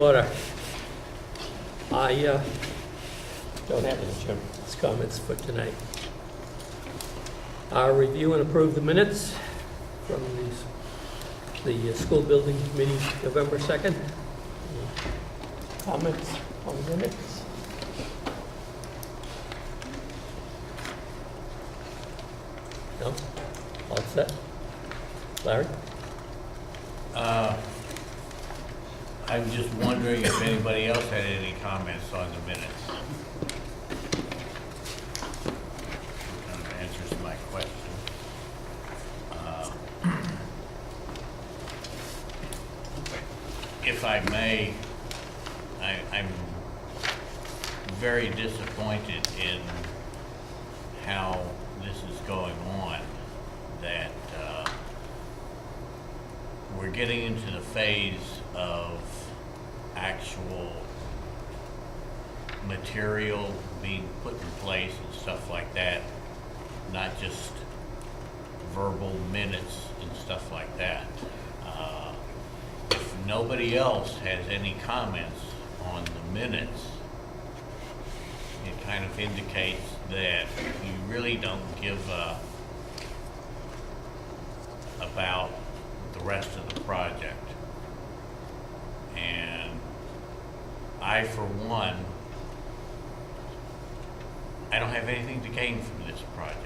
Order. I don't have any chairman's comments for tonight. Review and approve the minutes from the school building committee, November 2nd. Comments on the minutes? No? All set? Larry? I'm just wondering if anybody else had any comments on the minutes. Kind of answers my question. If I may, I'm very disappointed in how this is going on, that we're getting into the phase of actual material being put in place and stuff like that, not just verbal minutes and stuff like that. If nobody else has any comments on the minutes, it kind of indicates that you really don't give about the rest of the project. And I, for one, I don't have anything to gain from this project.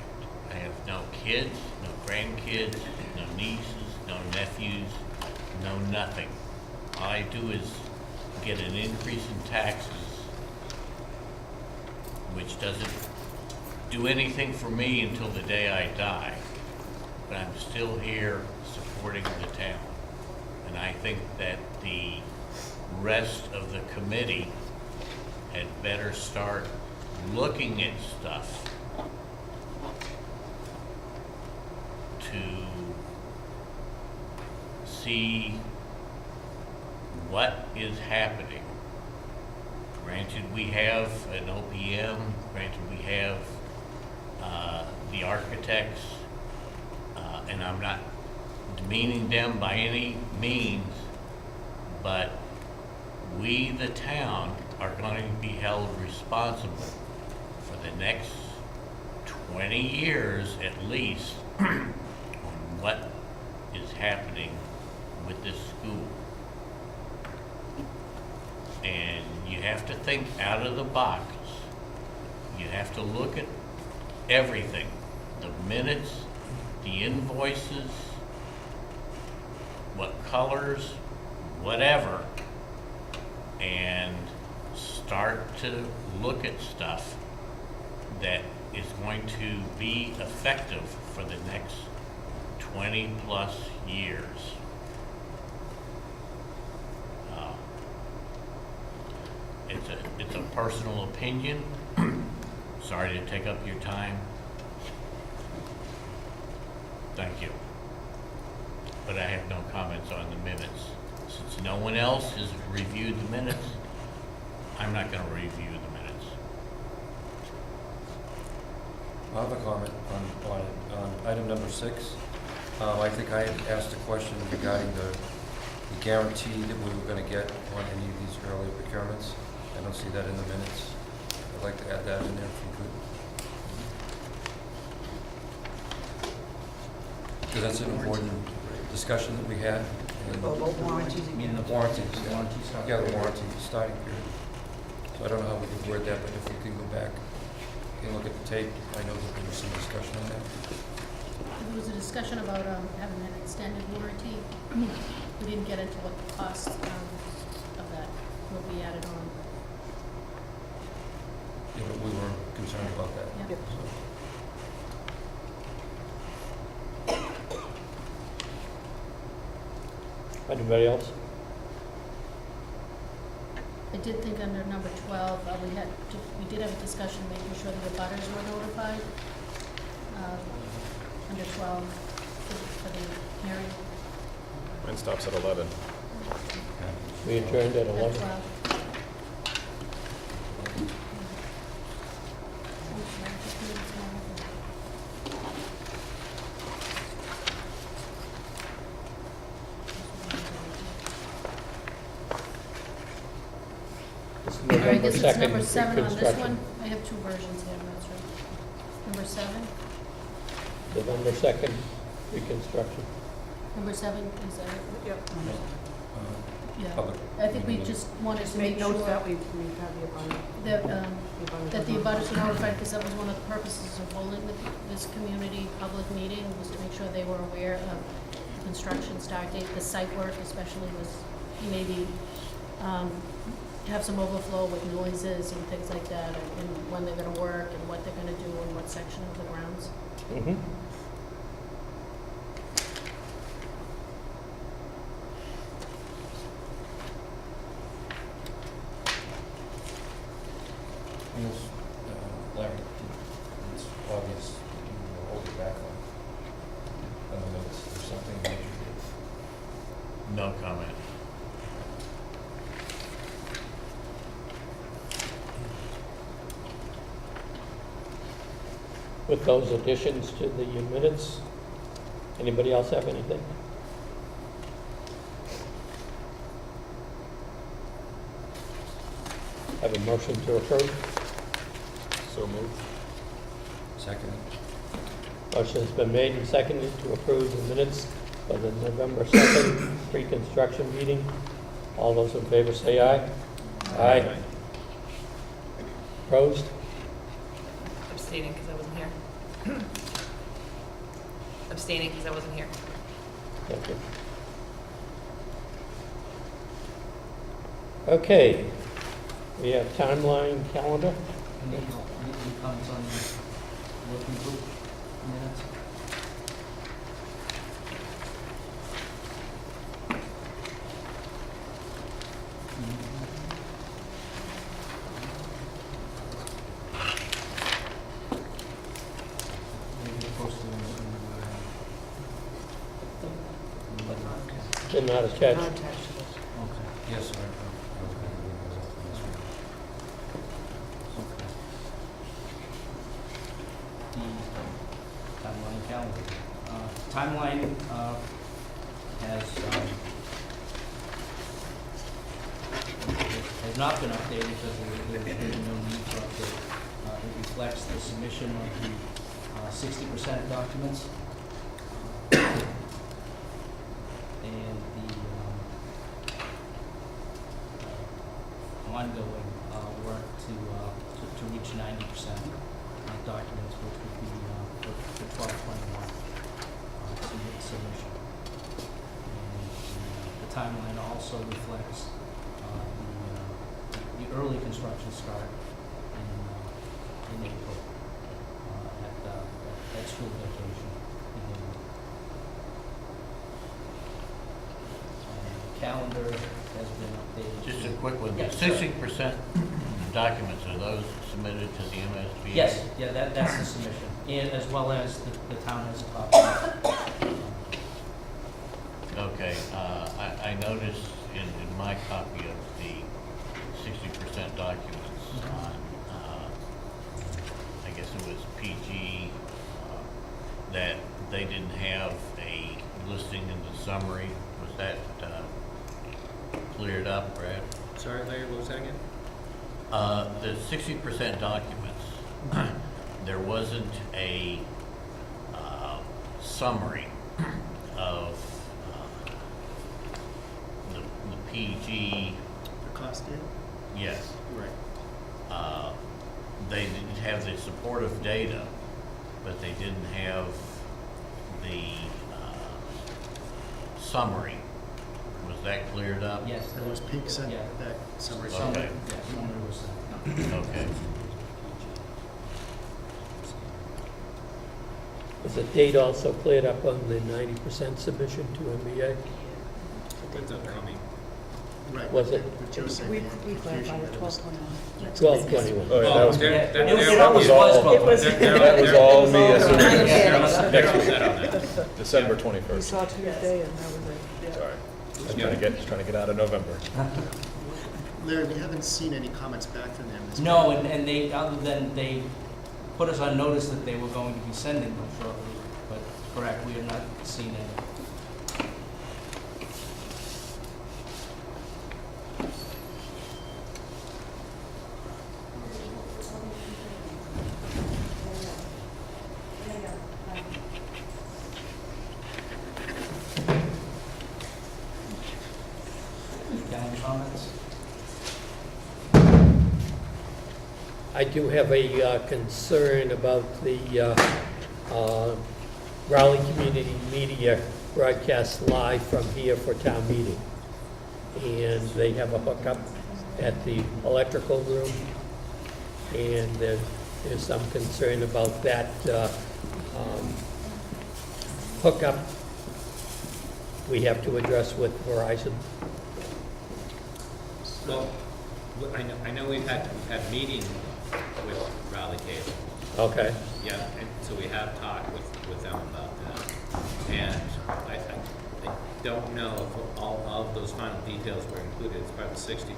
I have no kids, no grandkids, no nieces, no nephews, no nothing. All I do is get an increase in taxes, which doesn't do anything for me until the day I die. But I'm still here supporting the town. And I think that the rest of the committee had better start looking at stuff to see what is happening. Granted, we have an OPM, granted, we have the architects, and I'm not demeaning them by any means, but we, the town, are going to be held responsible for the next 20 years at least on what is happening with this school. And you have to think out of the box. You have to look at everything, the minutes, the invoices, what colors, whatever, and start to look at stuff that is going to be effective for the next 20 plus years. It's a personal opinion. Sorry to take up your time. Thank you. But I have no comments on the minutes. Since no one else has reviewed the minutes, I'm not going to review the minutes. I have a comment on item number 6. I think I had asked a question regarding the guarantee that we were going to get on any of these earlier procurements. I don't see that in the minutes. I'd like to add that in there if you could. Because that's an important discussion that we had. About warranties. You mean the warranties? Yeah, the warranty starting period. So I don't know how we can word that, but if we can go back and look at the tape, I know that there was some discussion on that. There was a discussion about having an extended warranty. We didn't get into what the cost of that will be added on. Yeah, but we were concerned about that. Yeah. So, Anybody else? I did think under number 12, we did have a discussion making sure that the butters were notified. Under 12 for the hearing. Mine stops at 11. We adjourned at At 11. 12. It's Or I November guess it's 2nd, number 7 on this reconstruction. one. I have two versions here, I'm not sure. Number 7? November 2nd, reconstruction. Number 7, is that it? Yep. Yeah. Public I think we meeting. just wanted Just to make make notes sure that we have the abundant. that the abutters were notified, because that was one of the purposes of holding this community public meeting, was to make sure they were aware of the construction start date, the site work especially was, maybe, have some overflow with noises and things like that, and when they're gonna work, and what they're gonna do, and what section of the grounds. Mhm. Yes, Larry, it's obvious that you will hold it back on the minutes. There's something that you did. No comment. With those additions to the minutes, anybody else have anything? Have a motion to approve? So moved. Second? Motion has been made and seconded to approve the minutes of the November 2nd pre-construction meeting. All those in favor say aye. Aye. Opposed? Abstaining because I wasn't here. Abstaining because I wasn't here. Thank you. Okay, we have timeline calendar. Any comments on the working group minutes? Maybe post them Did not Not attach. attached to this. Okay. Yes, sir. I was going to leave those up for this one. Okay. The timeline calendar. Timeline has not been updated because there's no need for update. It reflects the submission of the 60% documents and the ongoing work to reach 90% documents, which would be for 12/21 submission. And the timeline also reflects the early construction start in April at school vacation beginning. Calendar has been updated. Just a quick one. Yeah, The sure. 60% documents, are those submitted to the MSBA? Yes, yeah, that's the submission, and as well as the town has a copy. Okay, I noticed in my copy of the 60% documents on, I guess it was PG, that they didn't have a listing in the summary. Was that cleared up, Brad? Sorry, Larry, what was that again? The 60% documents, there wasn't a summary of the PG, The cost data? yes. Right. They didn't have the supportive data, but they didn't have the summary. Was that cleared up? Yes. That was Pink sent Yeah. that summary. Okay. Summary, yeah, summary was sent. Okay. Is the date also cleared up on the 90% submission to MBA? That's upcoming. Right. Was it? What Joe said, We the clarified confusion it, that was 12/21. 12/21. Oh, yeah, that was, There- that there- It was- there- it always was all- was It was- all me, Yeah. next week, Yeah. December We 21st. saw Tuesday and that was it. Sorry. Just trying to get out of November. Larry, we haven't seen any comments back from them. this No, week. and they, other than they put us on notice that they were going to be sending them shortly, but correct, we have not seen any. I do have a concern about the Raleigh Community Media broadcast live from here for town meeting. And they have a hookup at the electrical room, and there's some concern about that hookup we have to address with Verizon. Well, I know we've had meetings with Raleigh Cable. Okay, Yeah, and so we have talked with them about that. And I don't know if all of those final details were included. It's probably 60%.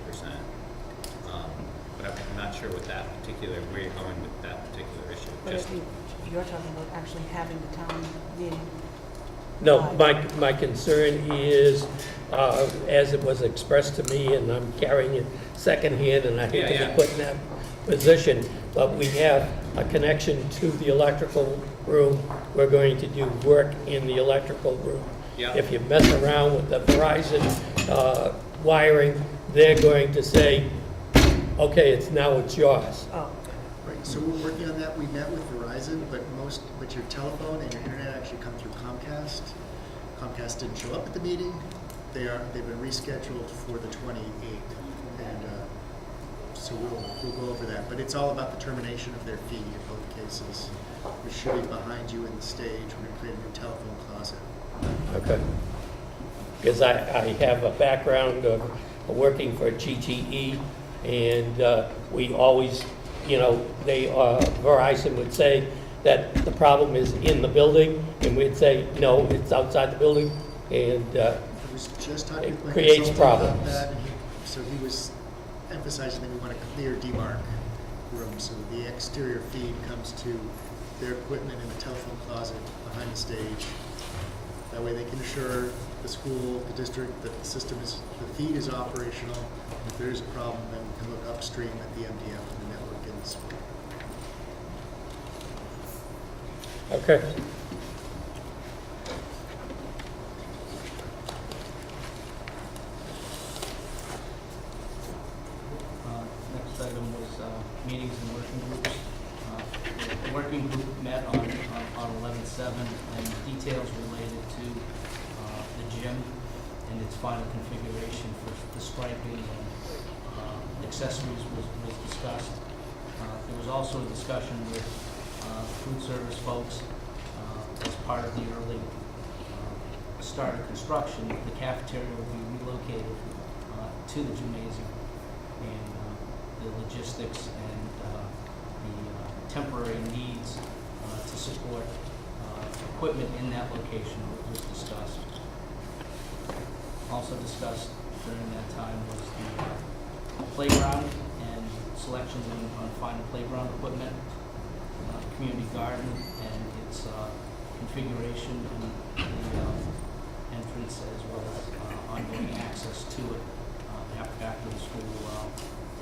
But I'm not sure with that particular, where you're going with that particular issue. But Just, if you're talking about actually having the town meeting, no, my concern is, as it was expressed to me, and I'm carrying it secondhand, and I hate to Yeah. be put in that position, but we have a connection to the electrical room. We're going to do work in the electrical room. Yeah. If you mess around with the Verizon wiring, they're going to say, okay, it's yours. oh, Right, so we're working on that. We met with Verizon, but your telephone and your internet actually come through Comcast. Comcast didn't show up at the meeting. They've been rescheduled for the 28th, and so we'll go over that. But it's all about the termination of their fee in both cases, which should be behind you in the stage. We're going to create a new telephone closet. Okay. Because I have a background of working for GTE, and we always, Verizon would say that the problem is in the building, and we'd say, no, it's outside the building, and I was just talking with my creates consultant about problems. that, and so he was emphasizing that we want a clear demarc room, so the exterior feed comes to their equipment in the telephone closet behind the stage. That way they can assure the school, the district, that the feed is operational. If there is a problem, then we can look upstream at the MDF and the network and okay. Next item was meetings and working groups. The working group met on 11/7, and details related to the gym and its final configuration for the striping and accessories was discussed. There was also a discussion with food service folks as part of the early start of construction. The cafeteria will be relocated to the gymnasium, and the logistics and the temporary needs to support equipment in that location was discussed. Also discussed during that time was the playground and selections on final playground equipment, community garden and its configuration and the entrance, as well as ongoing access to it after the school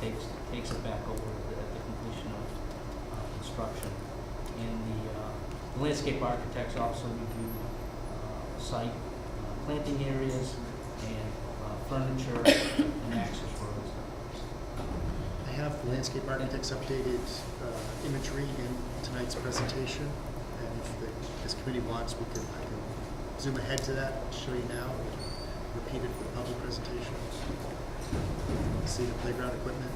takes it back over at the completion of construction. And the landscape architects also reviewed site planting areas and furniture and access roads. I have the landscape architect's updated imagery in tonight's presentation, and if this committee wants, I can zoom ahead to that, show you now, and repeat it for the public presentation. See the playground equipment.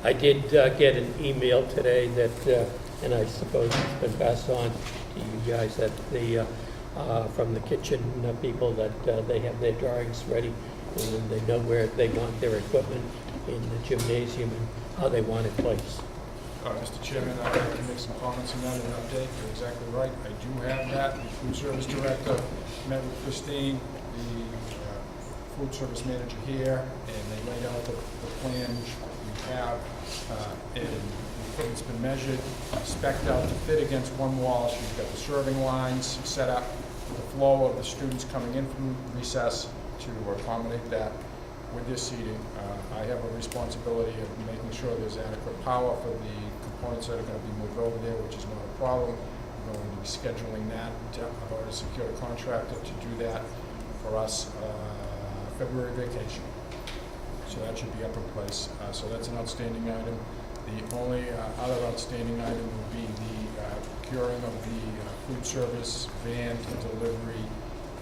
I did get an email today that, and I suppose it's been passed on to you guys, that from the kitchen people, that they have their drawings ready, and they know where they want their equipment in the gymnasium and how they want it placed. Mr. Chairman, I'd like to make some comments on that and an update. You're exactly right. I do have that. The food service director met with Christine, the food service manager here, and they laid out the plan we have, and it's been measured, spec'd out to fit against one wall. She's got the serving lines set up, the flow of the students coming in from recess to accommodate that. With this seating, I have a responsibility of making sure there's adequate power for the components that are going to be moved over there, which is not a problem. I'm going to be scheduling that. I've already secured a contractor to do that for us February vacation. So that should be up in place. So that's an outstanding item. The only other outstanding item would be the procuring of the food service van to delivery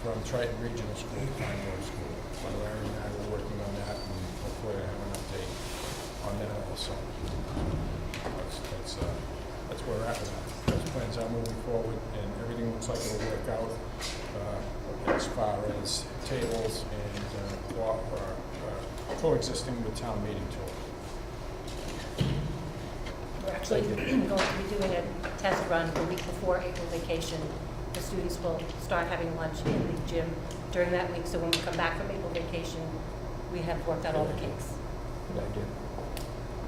from Triton Regional School to Pine Grove School. So Larry and I were working on that, and hopefully I have an update on that also. That's where we're at with that. Those plans are moving forward, and everything looks like it'll work out as far as tables and coexisting with town meeting too. We're actually going to be doing a test run the week before April vacation. The students will start having lunch in the gym during that week, so when we come back from April vacation, we have worked out all the kinks. Good idea.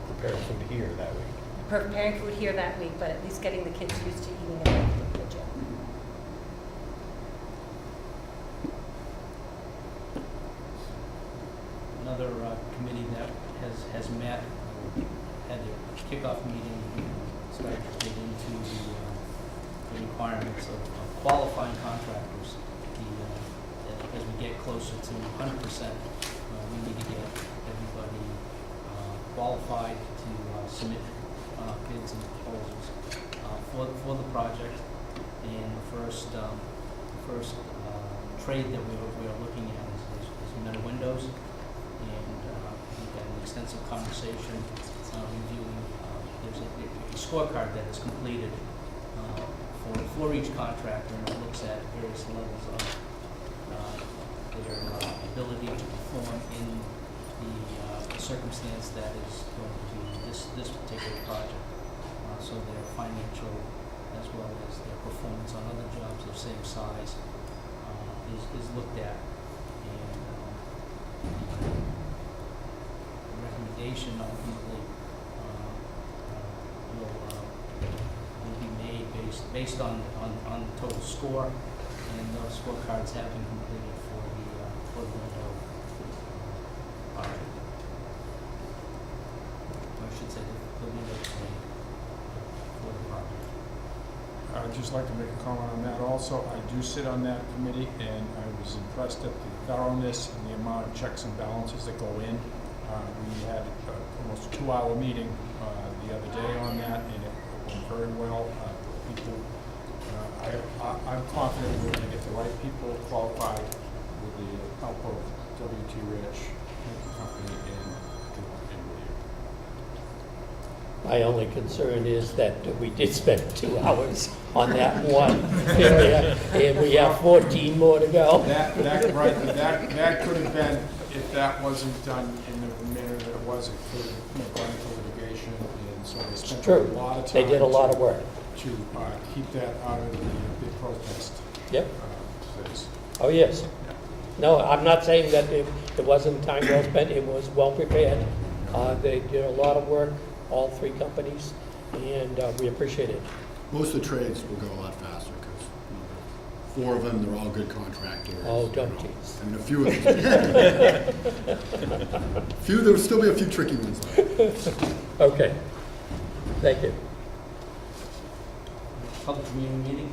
Prepare food here that week. Preparing food here that week, but at least getting the kids used to eating in the gym. Another committee that has met, had their kickoff meeting, started to dig into the requirements of qualifying contractors. As we get closer to 100%, we need to get everybody qualified to submit bids and proposals for the project. And the first trade that we are looking at is metal windows. And we've had an extensive conversation reviewing. There's a scorecard that is completed for each contractor, and it looks at various levels of their ability to perform in the circumstance that is going to be this particular project. So their financial as well as their performance on other jobs of same size is looked at. And the recommendation ultimately will be made based on the total score, and those scorecards have been completed for the window project. Or I should say the window trade for the project. I'd just like to make a comment on that also. I do sit on that committee, and I was impressed at the thoroughness and the amount of checks and balances that go in. We had almost a 2-hour meeting the other day on that, and it went very well. I'm confident we're going to get the right people qualified with the help of W.T. Rich Company and My only concern is that we did spend 2 hours on that one area, and we have 14 more to go. That could have been, if that wasn't done in the manner that it was, it could have gone into litigation, and so they spent True. a lot of time. They did a lot of work. To keep that out of the big protest Yep. phase. Oh, yes. No, I'm not saying that it wasn't time well spent. It was well prepared. They did a lot of work, all three companies, and we appreciate it. Most of the trades will go a lot faster because 4 of them, they're all good contractors. Oh, don't tease. I mean, a few of them. There'll still be a few tricky ones left. Okay. Thank you. Public community meeting.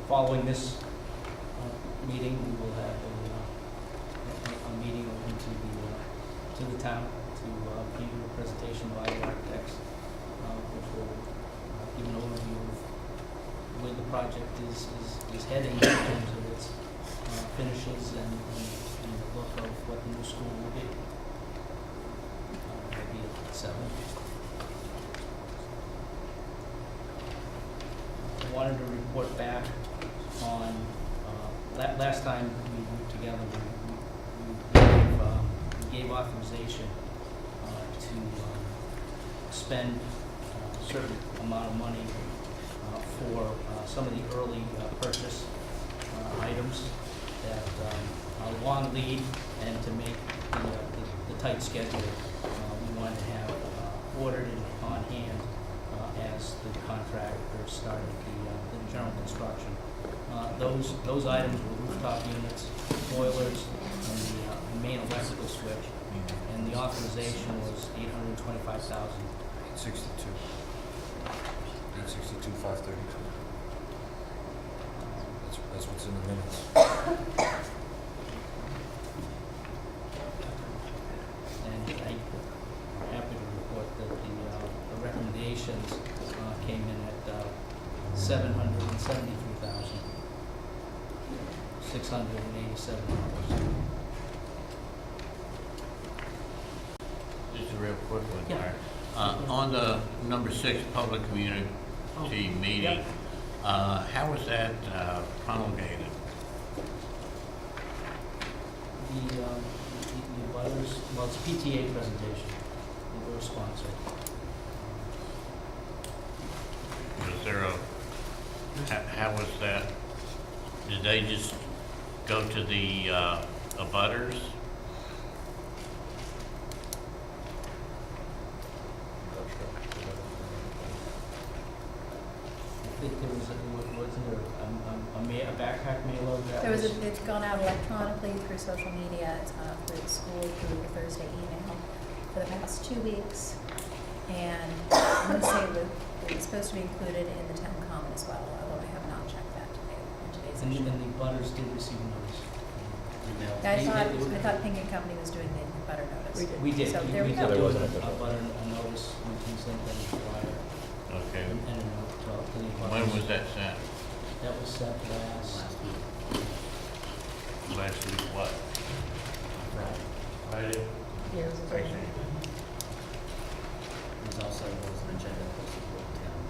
Following this meeting, we will have a meeting open to the town to give you a presentation by the architects, which will give an overview of where the project is heading in terms of its finishes and the look of what the new school will be. It'll be at 7. I wanted to report back on, last time we worked together, we gave authorization to spend a certain amount of money for some of the early purchase items that are long lead, and to make the tight schedule, we wanted to have ordered and on hand as the contractor started the general construction. Those items were rooftop units, boilers, and the main electrical switch. And the authorization was $825,000. 862. 862,532. That's what's in the minutes. And I'm happy to report that the recommendation donations came in at $773,687. Just a real quick one, Yeah. Mark. On the number 6 public community meeting, how was that promulgated? The butters, well, it's a PTA presentation. We're a sponsor. Was there a, how was that? Did they just go to the abutters? I think there was, wasn't there a backpack mailer that There was, was? it's gone out electronically through social media, it's gone out through the school, through the Thursday email for the past 2 weeks. And I'm gonna say that it was supposed to be included in the town common as well, although I have not checked that today, in today's And issue. even the butters did receive a notice. Email. I They- thought Pink and Company was doing the butter notice. We did. So there we did go. do There wasn't a a- butter, a notice, we sent them a flyer Okay. and a note to the butters. When was that sent? That was sent last week. Last week, what? Friday? Yeah, it was I see. There's also an agenda posted for the town.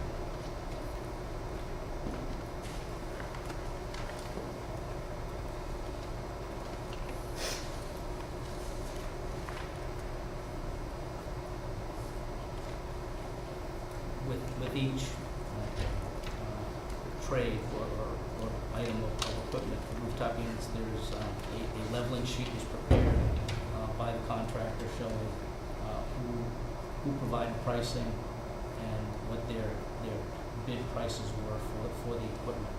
With each trade or item of equipment, rooftop units, there's a leveling sheet was prepared by the contractor showing who provided pricing and what their bid prices were for the equipment.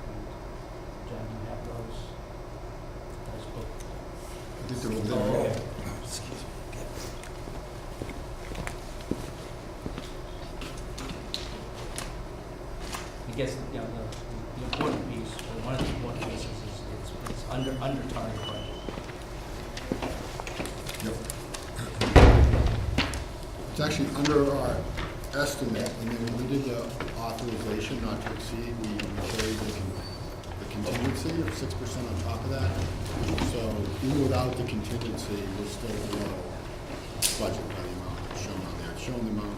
And John, do you have those? Those booked? I think they're all there. I guess, you know, the important piece, or one of the important pieces is it's under target budget. Yep. It's actually under our estimate, and then when we did the authorization not to exceed, we carried the contingency of 6% on top of that. So even without the contingency, we're still below budget by the amount shown on there. It's showing the amount,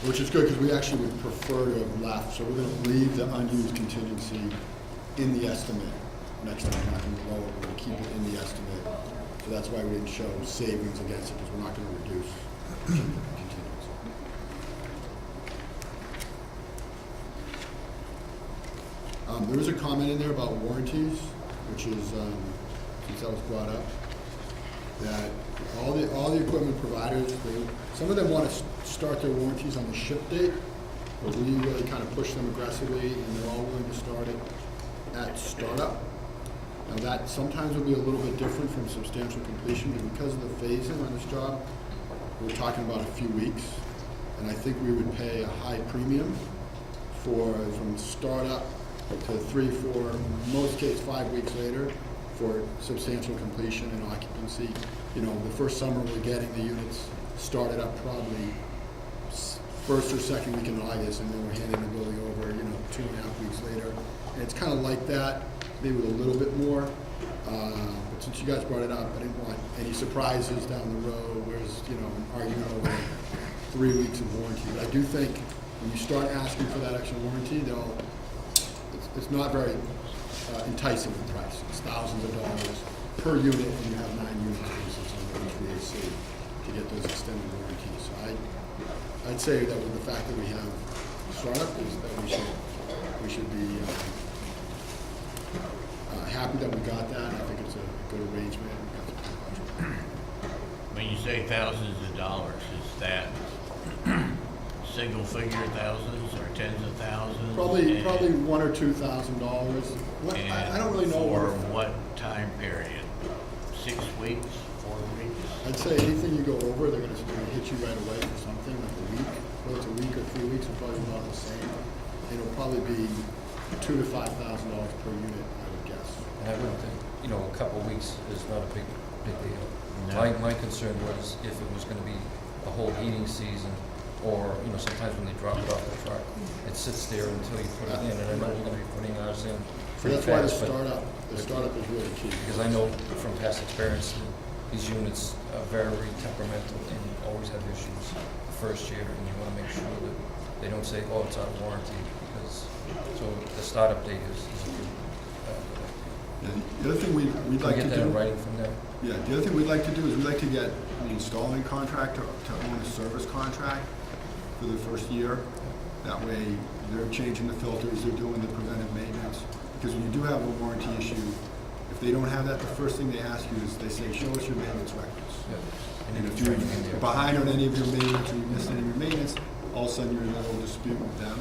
which is good, because we actually would prefer to have left, so we're gonna leave the unused contingency in the estimate next time. We're not gonna lower it, we're gonna keep it in the estimate. So that's why we didn't show savings against it, because we're not gonna reduce contingency. There is a comment in there about warranties, which is, since that was brought up, that all the equipment providers, some of them want to start their warranties on the ship date, but we really kind of push them aggressively, and they're all willing to start it at startup. Now that sometimes will be a little bit different from substantial completion, but because of the phasing on this job, we're talking about a few weeks, and I think we would pay a high premium from startup to 3, 4, most cases 5 weeks later for substantial completion and occupancy. You know, the first summer we're getting the units started up probably first or second week in August, and then we're handing the building over, 2.5 weeks later. And it's kind of like that, maybe with a little bit more. But since you guys brought it up, I didn't want any surprises down the road, whereas, an argument over 3 weeks of warranty. But I do think when you start asking for that extra warranty, it's not very enticing in price. It's thousands of dollars per unit, and you have 9 units versus on the HVAC to get those extended warranties. So I'd say that with the fact that we have startup, is that we should be happy that we got that. I think it's a good arrangement. We got the budget. When you say thousands of dollars, is that single figure thousands or tens of thousands? Probably And- $1,000 or $2,000. I don't really know. For what time period? 6 weeks, 4 weeks? I'd say anything you go over, they're gonna hit you right away for something, like a week. Whether it's a week or 3 weeks, it's probably about the same. It'll probably be $2,000 to $5,000 per unit, I would guess. And I wouldn't think you know, a couple of weeks is not a big deal. No. My concern was if it was gonna be a whole heating season, or, you know, sometimes when they drop it off the truck, it sits there until you put it in, and I know we're gonna be putting ours in So pretty that's why the fast, but startup is really key. because I know from past experience, that these units are very temperamental and always have issues the first year, and you wanna make sure that they don't say, oh, it's out of warranty, because, so the startup date is a good, And the other thing we'd can like we to get that in do, writing from them? yeah, the other thing we'd like to do is we'd like to get the installing contractor to own a service contract for the first year. That way, they're changing the filters, they're doing the preventive maintenance. Because when you do have a warranty issue, if they don't have that, the first thing they ask you is, they say, show us your maintenance records. Yeah. And if you're behind on any of your maintenance, or you missed any of your maintenance, all of a sudden you're in a little dispute with them.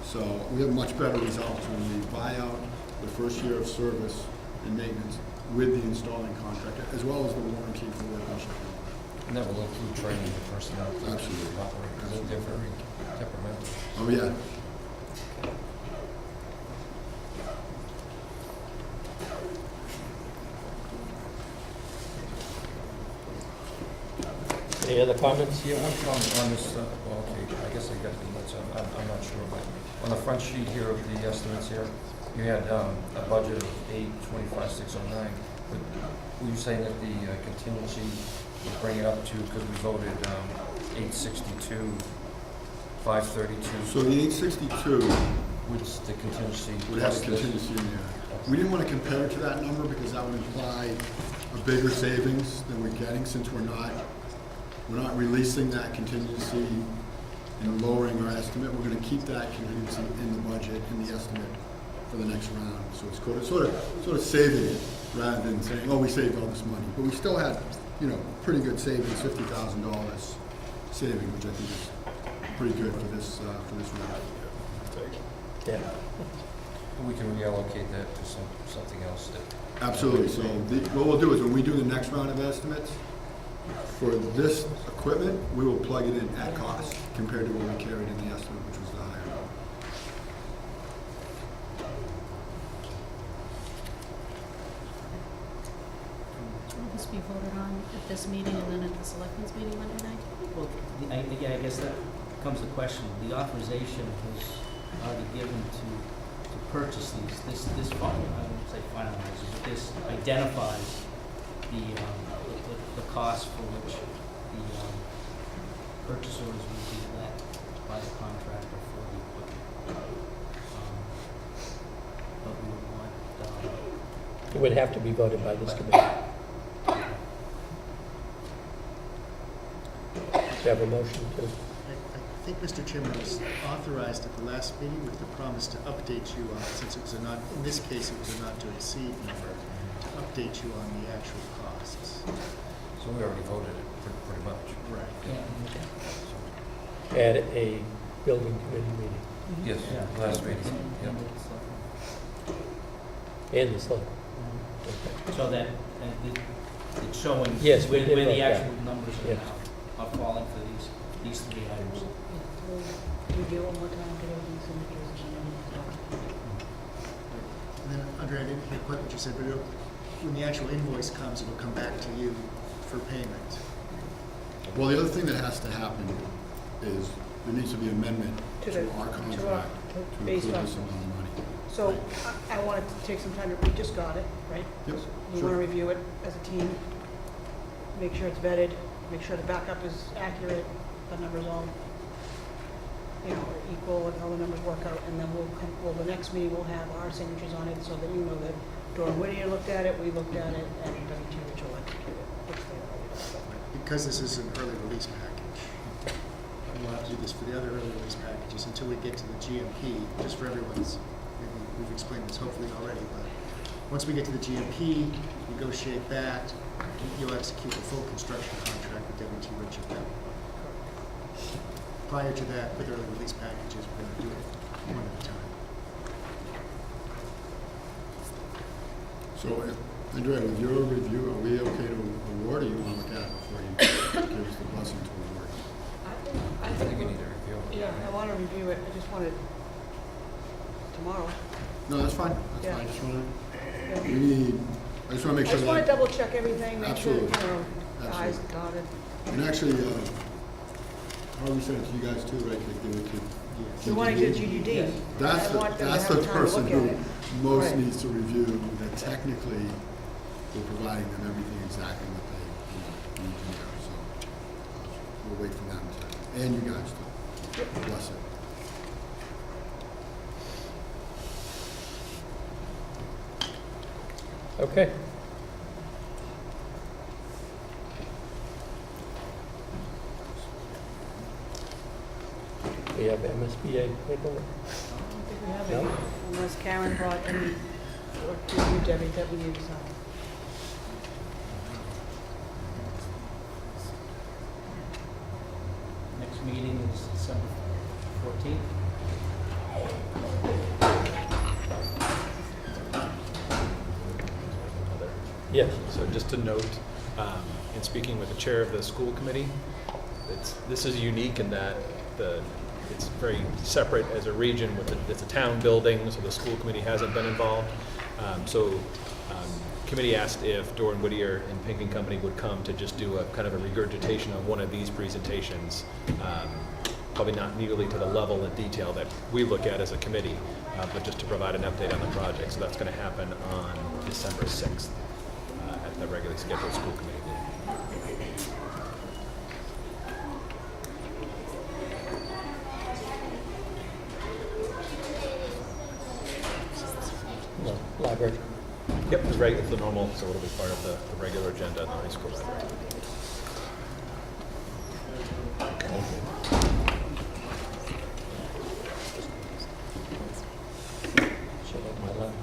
So we have much better results when we buy out the first year of service and maintenance with the installing contractor, as well as the warranty for workmanship. And that will include training the personnel to Absolutely. operate, because they're very temperamental. Oh, yeah. Any other comments? Yeah, one comment on this, well, okay, I guess I got the notes, I'm not sure, but on the front sheet here of the estimates here, you had a budget of 825,609, but were you saying that the contingency would bring it up to, because we voted 862,532? So the 862 Which the contingency would have plus a this? contingency in there. We didn't want to compare it to that number because that would imply a bigger savings than we're getting, since we're not releasing that contingency and lowering our estimate. We're going to keep that contingency in the budget, in the estimate for the next round. So it's sort of saving it rather than saying, oh, we saved all this money. But we still had, you know, pretty good savings, $50,000 saving, which I think is pretty good for this round. Yeah. We can reallocate that to something else that. Absolutely. So what we'll do is when we do the next round of estimates, for this equipment, we will plug it in at cost compared to what we carried in the estimate, which was the higher number. Will this be voted on at this meeting and then at the selectmen's meeting Monday night? Well, again, I guess that comes the question, the authorization was already given to purchase these. This I wouldn't say finalizes, but this identifies the cost for which the purchase orders would be let by the contractor for the equipment. But we would want, It would have to be voted by this committee. Do you have a motion to? I think Mr. Chairman was authorized at the last meeting with the promise to update you on, since it was a not, in this case, it was a not to exceed number, to update you on the actual costs. So we already voted it pretty much. Right. At a building committee meeting Yes, last meeting, yeah. and the select. so that it's showing Yes, we where did the vote that. actual numbers Yes. are falling for these three items. Review one more time, get everything signatures, And then, Andre, I didn't hear quite what you said, but when the actual invoice comes, it'll come back to you for payment. Well, the other thing that has to happen is there needs to be amendment To to the- our to contract our- to based include on- this amount of money. So I wanted to take some time to, we just got it, right? Yep, We sure. want to review it as a team, make sure it's vetted, make sure the backup is accurate, the numbers all, you know, are equal, and all the numbers work out, and then the next meeting we'll have our signatures on it, so that you know that Doran Whittier looked at it, we looked at it, and WT Rich will execute it, which they already done. Because this is an early release package, and we'll have to do this for the other early release packages until we get to the GMP, just for everyone's, maybe we've explained this hopefully already, but once we get to the GMP, negotiate that, you'll execute the full construction contract with WT Rich at that point. Prior to that, with early release packages, we're going to do it one at a time. So, Andrea, with your review, are we okay to award, or you want to look at it before you give us the blessing to award? I think you need to review it. Yeah, I want to review it, I just want it tomorrow. No, that's fine, that's Yeah. fine, just want to, Yeah. we need I just want to make I sure just want to that, double check everything, make sure, you Absolutely. know, I's Absolutely. dotted. and actually, Harvey sent it to you guys too, right? They give it to We want to get GDD. That's I the, want them to that's have the time to person look at who it. most Right. needs to review, that technically we're providing them everything exactly what they, need to know, so we'll wait for them to, and you guys to bless it. Okay. We have MSBA paperwork. I don't think we have No? any, unless Karen brought any, or to you, Debbie, that we need to sign. Next meeting is December 14th. Yes. So just to note, in speaking with the chair of the school committee, this is unique in that it's very separate as a region it's a town building, so the school committee hasn't been involved. Committee asked if Doran Whittier and Pink & Company would come to just do a kind of a regurgitation of one of these presentations. Probably not nearly to the level and detail that we look at as a committee, but just to provide an update on the project. So that's going to happen on December 6th at the regularly scheduled school committee meeting. No, library. Yep, it's the normal, so it'll be part of the regular agenda in the high school library. Should have my left.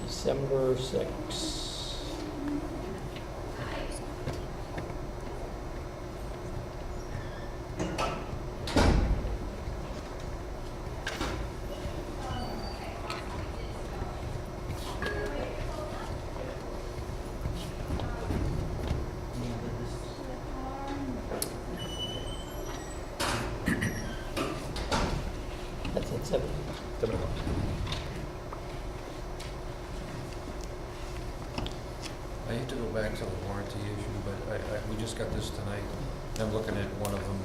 December 6th. Any other business? That's at 7. 7 o'clock. I hate to go back to the warranty issue, but we just got this tonight. And I'm looking at one of them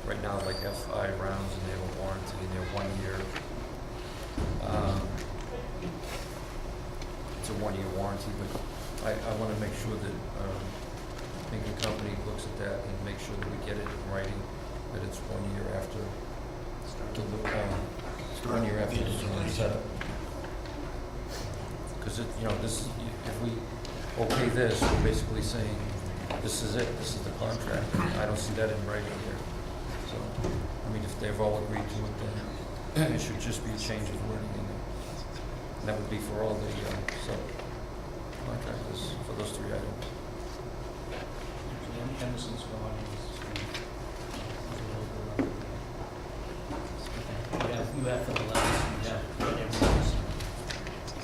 right now, like FI rounds, and they have a warranty, and they're 1 year. It's a 1 year warranty, but I want to make sure that Pink & Company looks at that and make sure that we get it in writing, that it's 1 year after, it's 1 year after the setup. Because this, if we okay this, we're basically saying, this is it, this is the contract. I don't see that in writing here. So, I mean, if they've all agreed to it, then it should just be a change of wording in there. And that would be for all the subcontractors for those 3 items. Emerson's gone. You have for the last, you have everything else.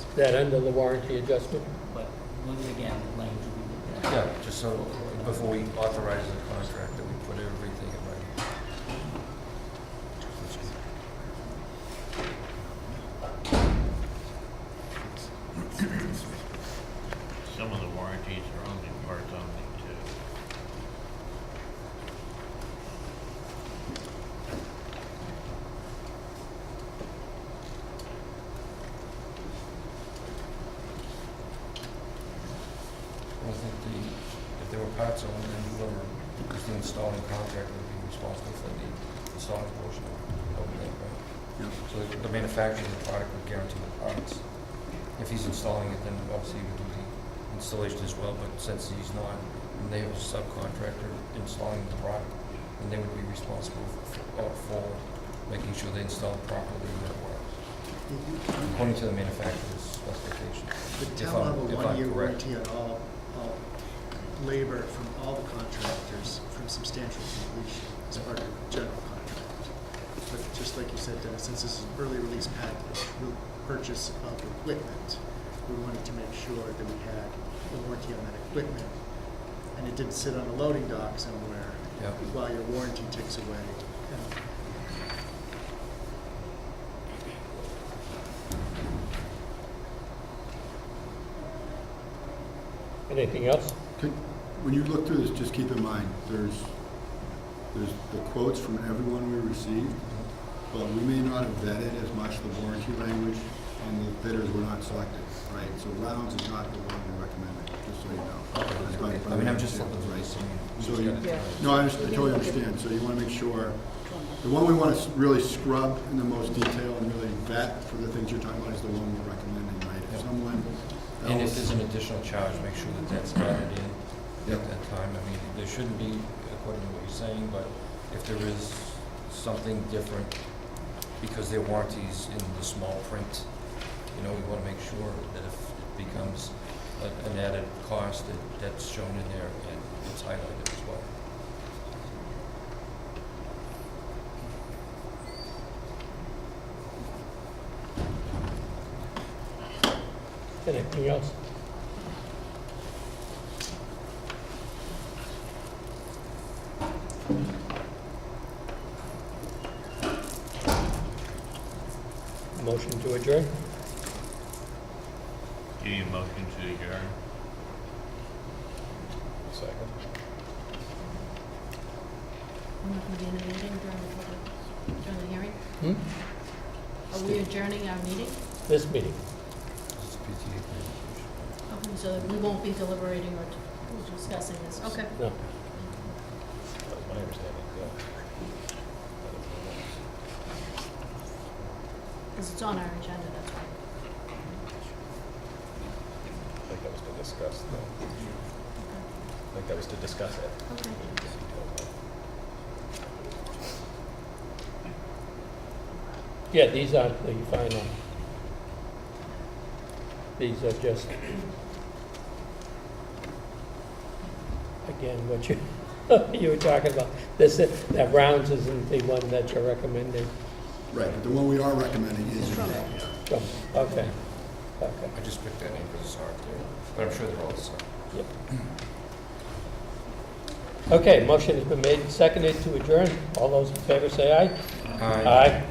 Is that under the warranty adjustment? But look at again, the language we looked at. Yeah, just so before we authorize the contract, that we put everything in writing. Some of the warranties are only parts only too. I think if there were parts on it, then whoever is the installing contractor would be responsible for the installing portion of it, right? Yep. So the manufacturer of the product would guarantee the parts. If he's installing it, then obviously he would do the installation as well, but since he's not, and they have a subcontractor installing the product, then they would be responsible for making sure they install it properly and that it works, according to the manufacturer's specifications. The If town will I'm- have a if I'm one-year correct. warranty on all labor from all the contractors from substantial completion as part of the general contract. But just like you said, Dennis, since this is an early release package, purchase of equipment, we wanted to make sure that we had a warranty on that equipment, and it didn't sit on a loading dock somewhere Yeah. while your warranty ticks away. Anything else? When you look through this, just keep in mind, there's the quotes from everyone we received, but we may not have vetted as much the warranty language, and the bidders were not selected, right? So Rounds is not the one we recommended, just so you know. I mean, I'm just looking for right. this. So you, no, I totally understand. So you want to make sure, the one we want to really scrub in the most detail and really vet for the things you're talking about is the one we're recommending, right? If someone And if else, there's an additional charge, make sure that that's added in Yep. at that time. I mean, there shouldn't be, according to what you're saying, but if there is something different, because their warranties in the small print, you know, we want to make sure that if it becomes an added cost, that that's shown in there and it's highlighted as well. Anything else? Motion to adjourn? Do you need a motion to adjourn? Second. We're not going to be in a meeting during the hearing? Hmm? Are we adjourning our meeting? This meeting? This is PTA presentation. Okay, so we won't be deliberating or discussing this. Okay. No. That was my understanding, yeah. Because it's on our agenda, that's why. I think that was to discuss the, I think that was to discuss it. Okay. Yeah, these aren't the final. These are just, again, what you, you were talking about. This, that Rounds isn't the one that you're recommending. right, but the one we are recommending is Oh, okay, okay. I just picked that name because it's hard to, but I'm sure they're all the same. Yep. Okay, motion has been made and seconded to adjourn. All those in favor say aye. Aye. Aye.